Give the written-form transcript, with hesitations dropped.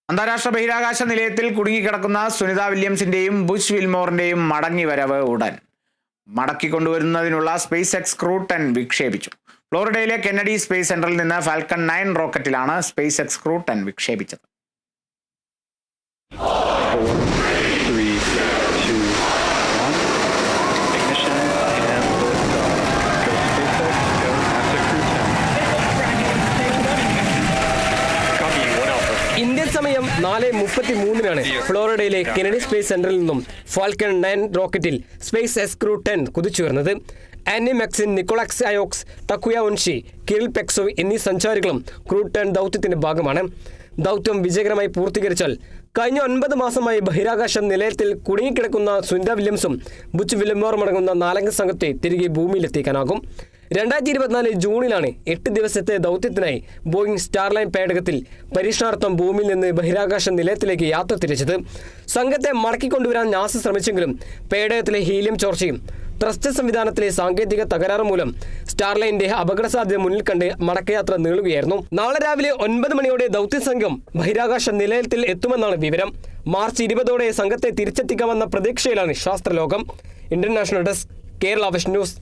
അന്താരാഷ്ട്ര ബഹിരാകാശ നിലയത്തിൽ കുടുങ്ങിക്കിടക്കുന്ന സുനിത വില്യംസിന്റെയും ബുച്ച് വിൽമോറിന്റെയും മടങ്ങിവരവ് ഉടൻ. മടക്കിക്കൊണ്ടുവരുന്നതിനുള്ള സ്പേസ് എക്സ് ക്രൂ 10 വിക്ഷേപിച്ചു. ഫ്ലോറിഡയിലെ കെന്നഡി സ്പേസ് സെന്ററിൽ നിന്ന് ഫാൽക്കൺ 9 റോക്കറ്റിലാണ് സ്പേസ് എക്സ് ക്രൂ 10 വിക്ഷേപിച്ചത്. ഇന്ത്യൻ സമയം 4:33 ഫ്ലോറിഡയിലെ കെനഡി സ്പേസ് സെന്ററിൽ നിന്നും ഫാൽക്കൺ 9 റോക്കറ്റിൽ സ്പേസ് എക്സ് ക്രൂ 10 കുതിച്ചുയർന്നത്. ആനി മെക്സിൻ, നിക്കോളാക്സ് അയോക്സ്, തക്കുയ ഒൻഷി, കിറിൽ പെക്സോവ് എന്നീ സഞ്ചാരികളും ക്രൂ 10 ദൗത്യത്തിന്റെ ഭാഗമാണ്. ദൗത്യം വിജയകരമായി പൂർത്തീകരിച്ചാൽ കഴിഞ്ഞ 9 മാസമായി ബഹിരാകാശ നിലയത്തിൽ കുടുങ്ങിക്കിടക്കുന്ന സുനിത വില്യംസും ബുച്ച് വിൽമോറും അടങ്ങുന്ന 4 സംഘത്തെ തിരികെ ഭൂമിയിലെത്തിക്കാനാകും. 2024 ജൂണിലാണ് 8 ദിവസത്തെ ദൗത്യത്തിനായി ബോയിങ് സ്റ്റാർലൈൻ പേടകത്തിൽ പരീക്ഷണാർത്ഥം ഭൂമിയിൽ നിന്ന് ബഹിരാകാശ നിലയത്തിലേക്ക് യാത്ര തിരിച്ചത്. സംഘത്തെ മടക്കിക്കൊണ്ടുവരാൻ നാസ ശ്രമിച്ചെങ്കിലും പേടകത്തിലെ ഹീലിയം ചോർച്ചയും ത്രസ്റ്റ് സംവിധാനത്തിലെ സാങ്കേതിക തകരാറ് മൂലം സ്റ്റാർലൈനിന്റെ അപകട സാധ്യത മുന്നിൽ കണ്ട് മടക്കയാത്ര നീളുകയായിരുന്നു. നാളെ രാവിലെ 9 മണിയോടെ ദൗത്യസംഘം ബഹിരാകാശ നിലയത്തിൽ എത്തുമെന്നാണ് വിവരം. മാർച്ച് 20ഓടെ സംഘത്തെ തിരിച്ചെത്തിക്കാമെന്ന പ്രതീക്ഷയിലാണ് ശാസ്ത്രലോകം. International desk, Kerala vision news.